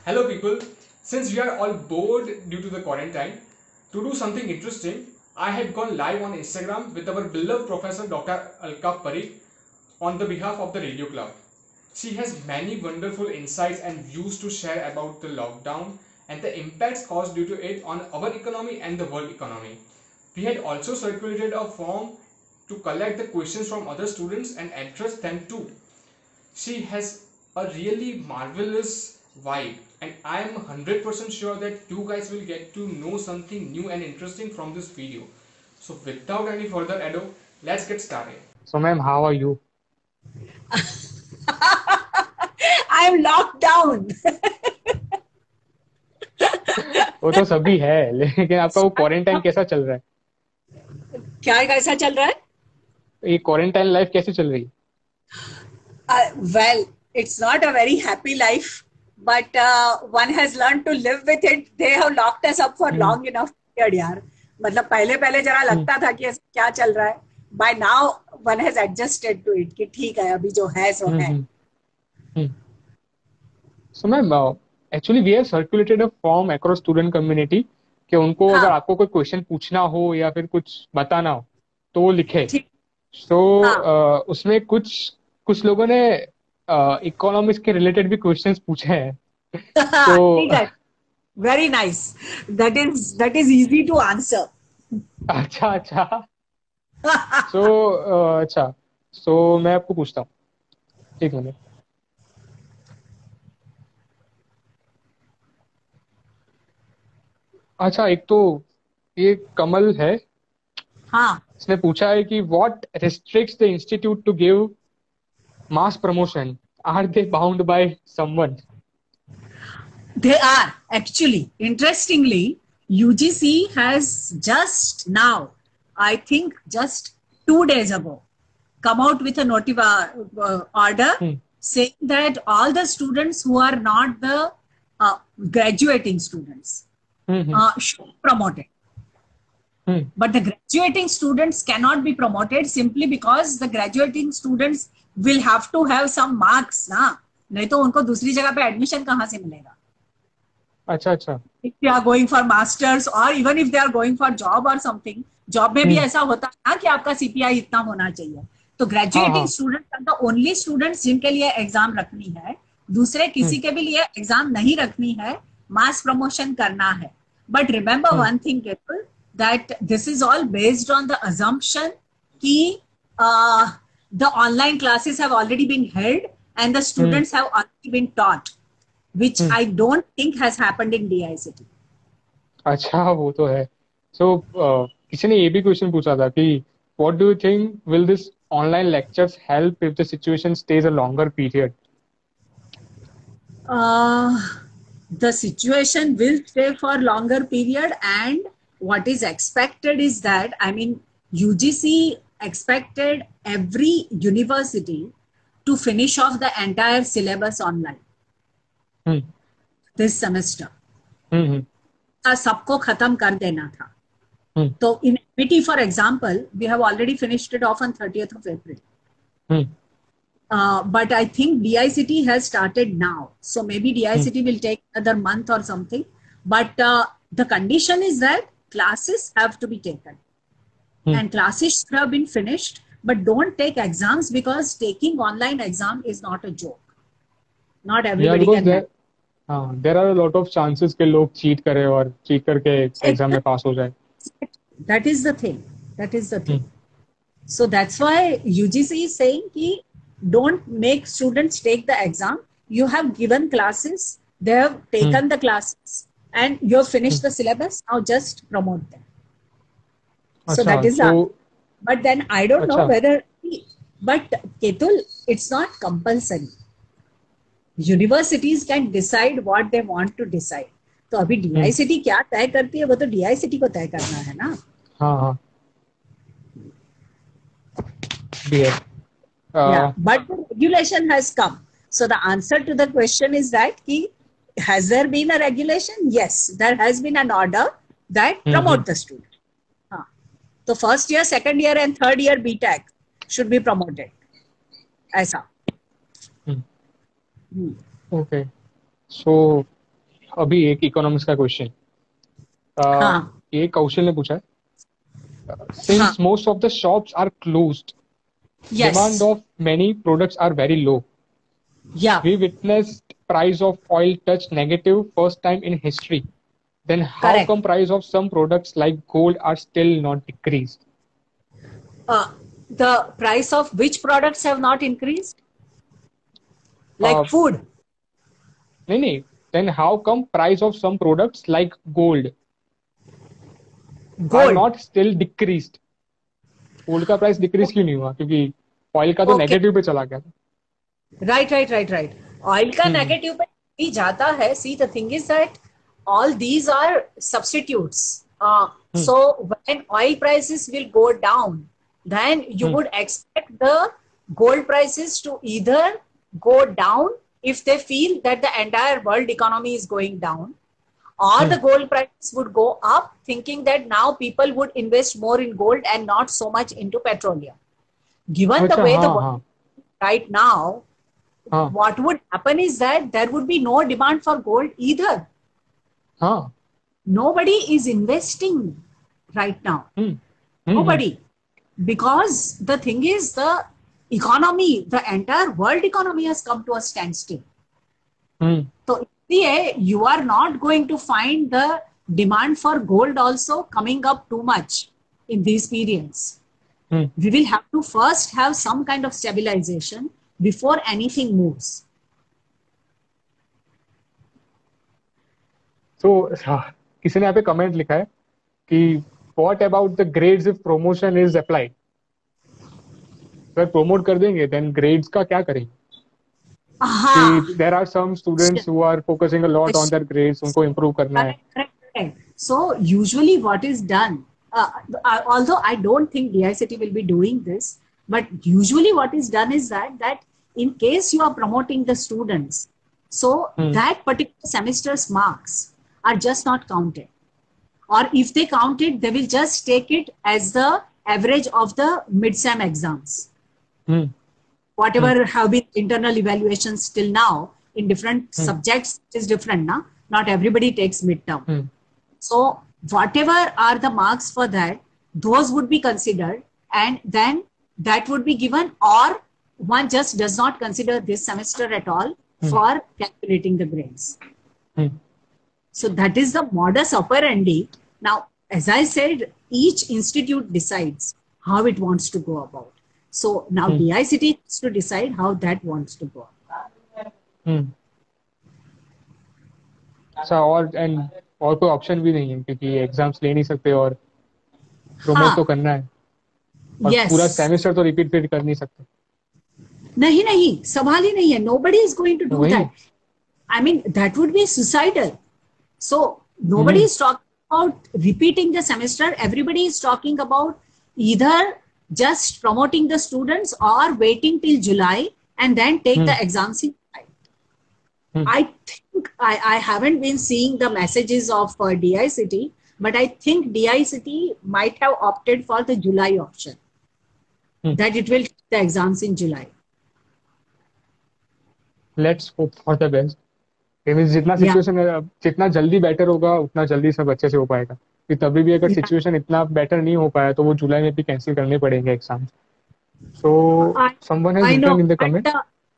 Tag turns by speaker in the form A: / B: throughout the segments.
A: Hello people, since we are all bored due to the quarantine, to do something interesting, I had gone live on Instagram with our beloved Professor Dr. Alka Parikh on the behalf of the Radio Club. She has many wonderful insights and views to share about the lockdown and the impacts caused due to it on our economy and the world economy. We had also circulated a form to collect the questions from other students and address them too. She has a really marvelous vibe, and I am 100% sure that you guys will get to know something new and interesting from this video. So without any further ado, let's get started.
B: So, ma'am, how are you?
C: I am locked down.
B: वो तो सभी है, लेकिन आपका वो quarantine कैसा चल रहा है?
C: क्या कैसा चल रहा है?
B: ये क्वारंटाइन लाइफ कैसे चल रही है?
C: Well, it's not a very happy life, but one has learned to live with it. They have locked us up for long enough period, यार. मतलब पहले जरा लगता था कि क्या चल रहा है. By now, one has adjusted to it कि ठीक है, अभी जो है सो है.
B: So, ma'am, actually we have circulated a form across student community कि उनको अगर आपको कोई क्वेश्चन पूछना हो या फिर कुछ बताना हो तो वो लिखे. So उसमें कुछ लोगों ने इकोनॉमिक्स के रिलेटेड भी क्वेश्चंस पूछे हैं. तो
C: very nice. That is easy to answer.
B: अच्छा. सो मैं आपको पूछता हूँ. एक मिनट. अच्छा, एक तो ये कमल है.
C: हाँ.
B: इसने पूछा है कि what restricts the institute to give mass promotion? Are they bound by someone?
C: They are actually. Interestingly, UGC has just now, I think just 2 days ago, come out with a order saying that all the students who are not the graduating students should be promoted. But the graduating students cannot be promoted simply because the graduating students will have to have some marks, ना. नहीं तो उनको दूसरी जगह पे admission कहाँ से मिलेगा?
B: अच्छा.
C: If they are going for masters or even if they are going for job or something, job में भी ऐसा होता है ना कि आपका CPI इतना होना चाहिए. तो graduating students are the only students जिनके लिए एग्जाम रखनी है. दूसरे किसी के भी लिए एग्जाम नहीं रखनी है, मास प्रमोशन करना है. But remember one thing, people, that this is all based on the assumption कि the online classes have already been held and the students have already been taught, which I don't think has happened in DICT.
B: अच्छा, वो तो है. So किसी ने ये भी question पूछा था कि what do you think will this online lectures help if the situation stays a longer period?
C: The situation will stay for longer period, and what is expected is that, I mean, UGC expected every university to finish off the entire syllabus online this semester. सबको खत्म कर देना था. तो in MIT, for example, we have already finished it off on 30th of April. But I think DICT has started now. So maybe DICT will take another month or something. But the condition is that classes have to be taken. And classes should have been finished. But don't take exams because taking online exam is not a joke. Not everybody can have.
B: There are a lot of chances कि लोग cheat करें और cheat करके exam में pass हो जाए.
C: That is the thing. So that's why UGC is saying कि don't make students take the exam. You have given classes, they have taken the classes, and you have finished the syllabus. Now just promote them. So that is that. But then I don't know whether. But Ketul, it's not compulsory. Universities can decide what they want to decide. तो अभी DICT क्या तय करती है वो तो DICT को तय करना है ना.
B: हाँ.
C: Yeah, but the regulation has come. So the answer to the question is that has there been a regulation? Yes, there has been an order that promote the student. So first year, second year, and third year BTech should be promoted. ऐसा.
B: Okay. So अभी एक economics का question
C: हाँ
B: ये कौशल ने पूछा है.
C: हाँ
B: Since most of the shops are closed, demand
C: yes
B: of many products are very low.
C: या
B: We witnessed price of oil touch negative first time in history. Then how
C: correct.
B: come price of some products like gold are still not decreased?
C: The price of which products have not increased?
B: Uh,
C: Like food.
B: नहीं. Then how come price of some products like gold are
C: Gold.
B: not still decreased? Gold का price decrease क्यों नहीं हुआ? क्योंकि oil का तो
C: Okay.
B: Negative पे चला गया था.
C: Right. ऑयल का
B: हम्म
C: नेगेटिव पे भी जाता है. See, the thing is that all these are substitutes.
B: Hmm
C: So when oil prices will go down, then you
B: hmm
C: would expect the gold prices to either go down if they feel that the entire world economy is going down, or the
B: hmm.
C: gold prices would go up, thinking that now people would invest more in gold and not so much into petroleum. Given the
B: अच्छा.
C: way the
B: हाँ
C: world
B: हाँ
C: is right now,
B: हाँ
C: what would happen is that there would be no demand for gold either.
B: हाँ.
C: Nobody is investing right now.
B: Hmm hmm
C: Nobody. Because the thing is, the economy, the entire world economy has come to a standstill.
B: Hmm
C: So इसलिए you are not going to find the demand for gold also coming up too much in these periods.
B: Hmm.
C: We will have to first have some kind of stabilization before anything moves.
B: तो किसी ने यहाँ पे comment लिखा है कि what about the grades if promotion is applied. अगर promote कर देंगे देन ग्रेड्स का क्या करेंगे?
C: Aha.
B: कि there are some students who are focusing a lot on their grades, उनको इम्प्रूव करना है.
C: Correct. So usually what is done, although I don't think DICT will be doing this, but usually what is done is that in case you are promoting the students, so that particular semester's marks are just not counted. Or if they count it, they will just take it as the average of the mid-sem exams.
B: Hmm
C: Whatever have been internal evaluations till now in different subjects is different now. Not everybody takes midterm.
B: Hmm
C: So whatever are the marks for that, those would be considered, and then that would be given, or one just does not consider this semester at all for calculating the grades.
B: Hmm.
C: So that is the modus operandi. Now, as I said, each institute decides how it wants to go about. So now DICT has to decide how that wants to go.
B: हम्म. अच्छा. और कोई option भी नहीं है क्योंकि exams ले नहीं सकते और प्रमोट तो
C: हाँ,
B: करना है और
C: yes.
B: पूरा सेमेस्टर तो रिपीट फिर कर नहीं सकते.
C: नहीं, सवाल ही नहीं है. Nobody is going to do
B: वही.
C: that. I mean, that would be suicidal. So nobody is talking about repeating the semester. Everybody is talking about either just promoting the students or waiting till July and then take the exams in July. I think I haven't been seeing the messages of DICT, but I think DICT might have opted for the July option, that it will take the exams in July.
B: Let's hope for the best. जितना situation जितना जल्दी better होगा उतना जल्दी सब अच्छे से हो पाएगा. कि तभी भी अगर सिचुएशन इतना बेटर नहीं हो पाया तो वो जुलाई में भी कैंसिल करने पड़ेंगे exam. So someone has written in the comment.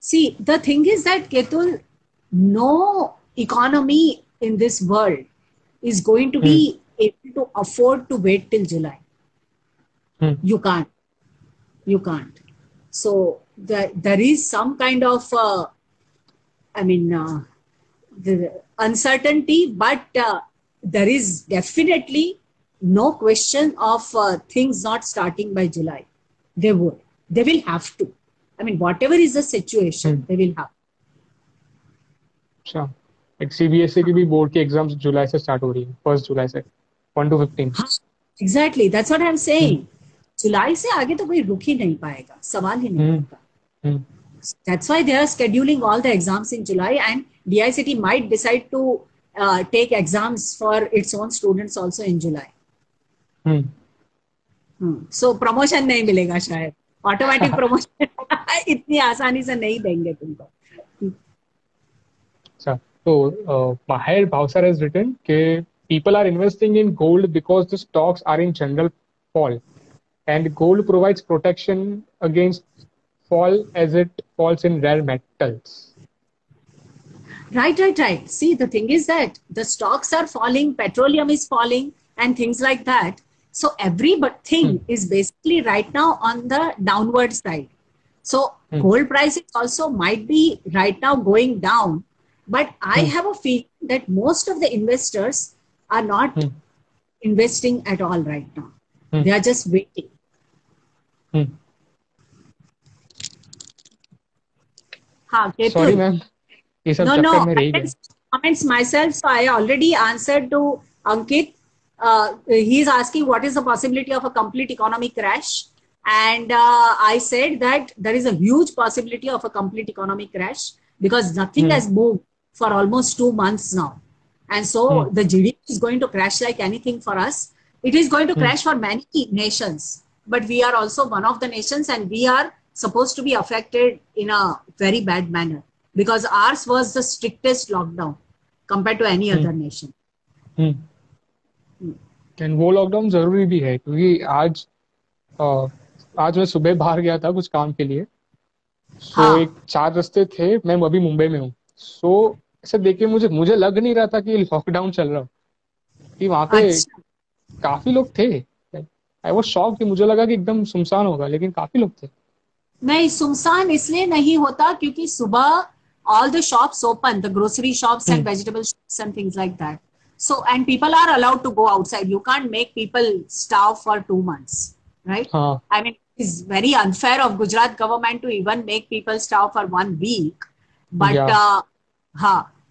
C: See, the thing is that Ketul, no economy in this world is going to be able to afford to wait till July. You can't. So there is some kind of the uncertainty, but there is definitely no question of things not starting by July. They will have to. I mean, whatever is the situation, they will have.
B: अच्छा. एक CBSE की भी board की exams जुलाई से start हो रही है. 1 जुलाई से 1 to 15.
C: Exactly, that's what I'm saying. जुलाई से आगे तो कोई रुक ही नहीं पाएगा. सवाल ही नहीं होगा. That's why they are scheduling all the exams in July, and DICT might decide to take exams for its own students also in July. So promotion नहीं मिलेगा शायद. Automatic promotion इतनी आसानी से नहीं देंगे तुमको.
B: अच्छा. So Mahir Bhavsar has written that people are investing in gold because the stocks are in general fall, and gold provides protection against fall as it falls in rare metals.
C: Right. See, the thing is that the stocks are falling, petroleum is falling, and things like that. So every thing is basically right now on the downward side. So gold prices also might be right now going down, but I have a feeling that most of the investors are not investing at all right now. They are just waiting. हाँ,
B: Sorry,
C: Ketul.
B: ma'am. ये सब
C: No,
B: चक्कर
C: no.
B: में
C: I
B: रह
C: can
B: गया.
C: comments myself. So I already answered to Ankit. He is asking what is the possibility of a complete economic crash. And I said that there is a huge possibility of a complete economic crash because nothing has moved for almost 2 months now. And so the GDP is going to crash like anything for us. It is going to crash for many nations. But we are also one of the nations and we are supposed to be affected in a very bad manner because ours was the strictest lockdown compared to any other nation.
B: And वो lockdown जरूरी भी है क्योंकि आज मैं सुबह बाहर गया था कुछ काम के लिए. सो एक 4 रास्ते थे. मैं अभी मुंबई में हूँ. सो ऐसे देख के मुझे लग नहीं रहा था कि लॉकडाउन चल रहा. कि वहां पे काफी लोग थे. आई वाज शॉक्ड कि मुझे लगा कि एकदम सुनसान होगा लेकिन काफी लोग थे.
C: नहीं, सुनसान इसलिए नहीं होता क्योंकि सुबह all the shops open, the grocery shops and vegetable shops and things like that. So, and people are allowed to go outside. You can't make people starve for 2 months, right? I mean, it's very unfair of Gujarat government to even make people starve for 1 week. But,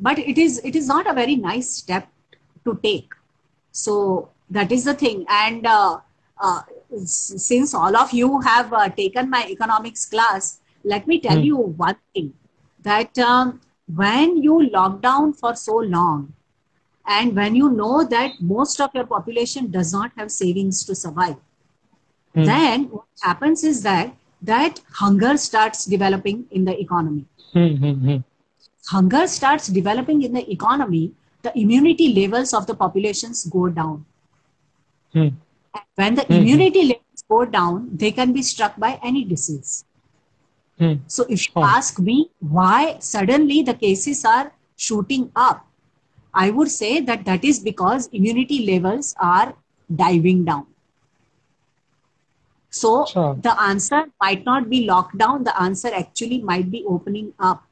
C: but it is not a very nice step to take. So that is the thing. And since all of you have taken my economics class, let me tell you one thing. That when you lock down for so long and when you know that most of your population does not have savings to survive, then what happens is that hunger starts developing in the economy. Hunger starts developing in the economy, the immunity levels of the populations go down. And when the immunity levels go down, they can be struck by any disease. So if you ask me why suddenly the cases are shooting up, I would say that is because immunity levels are diving down. So the answer might not be lockdown. The answer actually might be opening up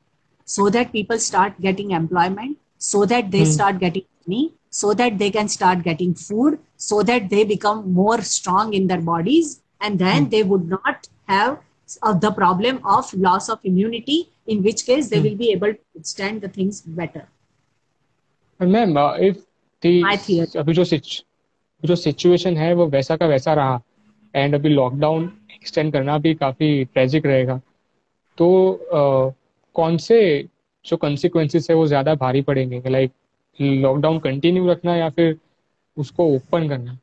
C: so that people start getting employment, so that they start getting money, so that they can start getting food, so that they become more strong in their bodies, and then they would not have the problem of loss of immunity, in which case they will be able to withstand the things better.
B: Ma'am if अभी जो situation है वो वैसा का वैसा रहा and अभी lockdown extend करना भी काफी ट्रेजिक रहेगा तो कौन से जो कॉन्सिक्वेंसेस है वो ज्यादा भारी पड़ेंगे लाइक लॉकडाउन कंटिन्यू रखना या फिर उसको ओपन करना.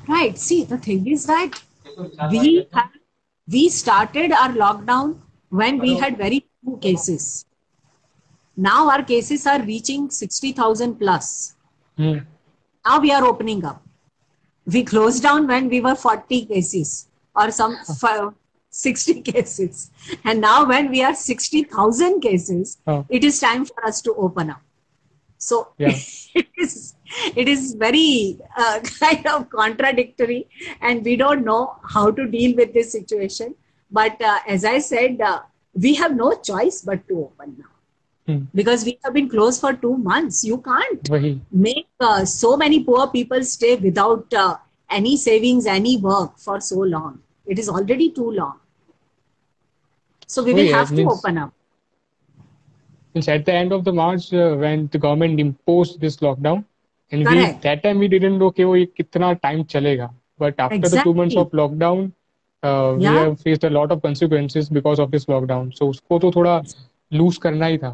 C: Right. See, the thing is that we started our lockdown when we had very few cases. Now our cases are reaching 60,000 plus. Now we are opening up. We closed down when we were 40 cases or some 60 cases. And now when we are 60,000 cases, it is time for us to open up. So it is very kind of contradictory and we don't know how to deal with this situation. But as I said, we have no choice but to open now. Because we have been closed for 2 months. You can't make so many poor people stay without any savings, any work for so long. It is already too long. So we will have to open up.
B: At the end of the March, when the government imposed this lockdown, and that time we didn't know कि वो कितना time चलेगा. But after the 2 months of lockdown, we have faced a lot of consequences because of this lockdown. So उसको तो थोड़ा loose करना ही था.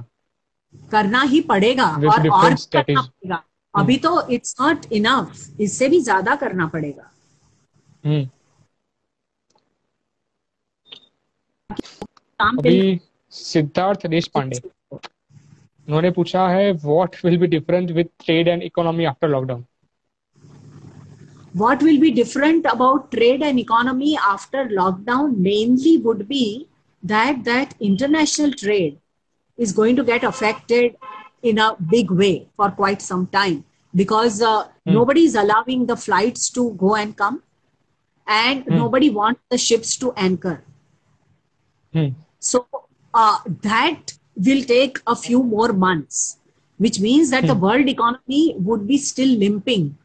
C: करना ही पड़ेगा और करना पड़ेगा. अभी तो it's not enough. इससे भी ज्यादा करना पड़ेगा.
B: अभी सिद्धार्थ देशपांडे. उन्होंने पूछा है what will be different with trade and economy after lockdown.
C: What will be different about trade and economy after lockdown mainly would be that international trade is going to get affected in a big way for quite some time, because nobody is allowing the flights to go and come, and nobody wants the ships to anchor. So that will take a few more months, which means that the world economy would be still limping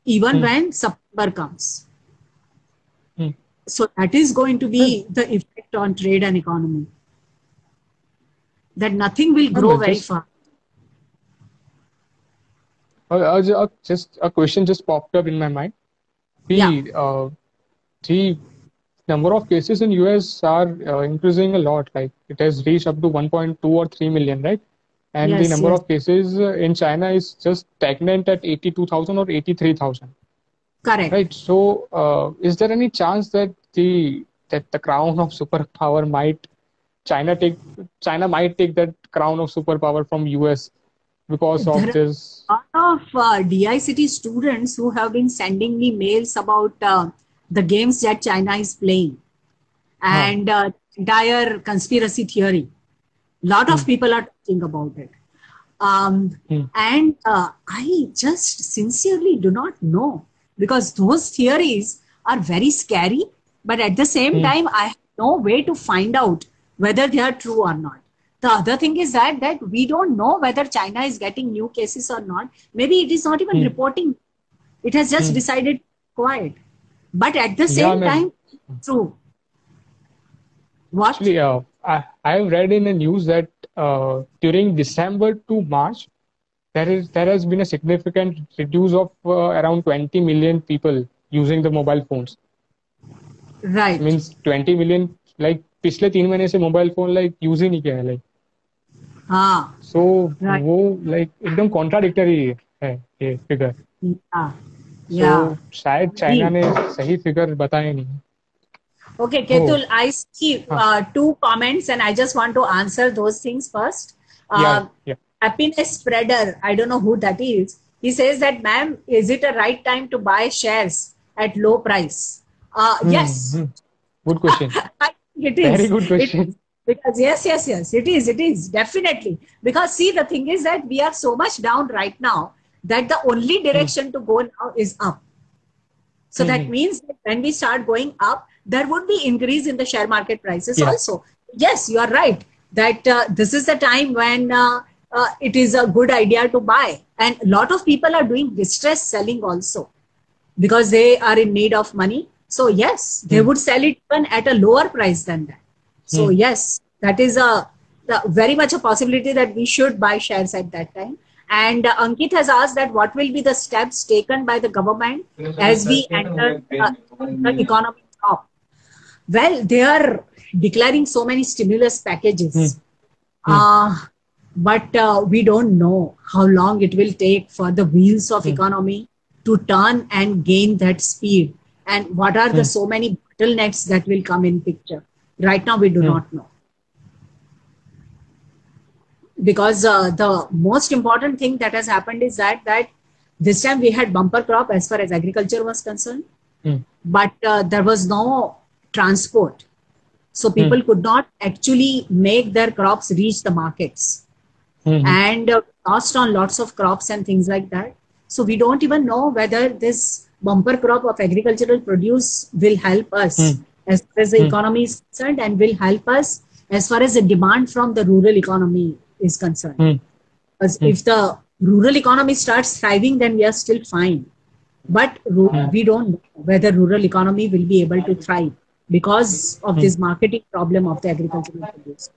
C: even when September comes. So that is going to be the effect on trade and economy. That nothing will grow very fast.
B: Just a question just popped up in my mind. The number of cases in US are increasing a lot. Like it has reached up to 1.2 or 3 million, right? And the number of cases in China is just stagnant at 82,000 or 83,000.
C: Correct.
B: Right. So, is there any chance that the crown of superpower might China might take that crown of superpower from US because of this?
C: A lot of DICT students who have been sending me mails about the games that China is playing and entire conspiracy theory. Lot of people are talking about it. And I just sincerely do not know, because those theories are very scary, but at the same time, I have no way to find out whether they are true or not. The other thing is that we don't know whether China is getting new cases or not. Maybe it is not even reporting. It has just decided quiet. But at the same time, true. What?
B: Actually, I have read in the news that during December to March, there has been a significant reduce of around 20 million people using the mobile phones.
C: Right.
B: Means 20 million, like पिछले 3 महीने से mobile phone like use ही नहीं किया है like.
C: हाँ.
B: So वो like एकदम contradictory है ये फिगर. So शायद चाइना ने सही फिगर बताया नहीं.
C: Okay, Ketul, I see 2 comments and I just want to answer those things first. Happiness Spreader, I don't know who that is. He says that, ma'am, is it a right time to buy shares at low price? Yes.
B: Good question.
C: I think it is.
B: Very good question.
C: Because yes, it is definitely. Because see, the thing is that we are so much down right now that the only direction to go now is up. So that means that when we start going up, there would be increase in the share market prices also. Yes, you are right that this is the time when it is a good idea to buy. And a lot of people are doing distress selling also because they are in need of money. So yes, they would sell it even at a lower price than that. So yes, that is very much a possibility that we should buy shares at that time. And Ankit has asked that what will be the steps taken by the government as we enter the economic top. Well, they are declaring so many stimulus packages, but we don't know how long it will take for the wheels of economy to turn and gain that speed. And what are the so many bottlenecks that will come in picture? Right now, we do not know. Because the most important thing that has happened is that this time we had bumper crop as far as agriculture was concerned, but there was no transport. So people could not actually make their crops reach the markets and lost on lots of crops and things like that. So we don't even know whether this bumper crop of agricultural produce will help us as far as the economy is concerned, and will help us as far as the demand from the rural economy is concerned. Because if the rural economy starts thriving, then we are still fine. But we don't know whether rural economy will be able to thrive because of this marketing problem of the agricultural produce.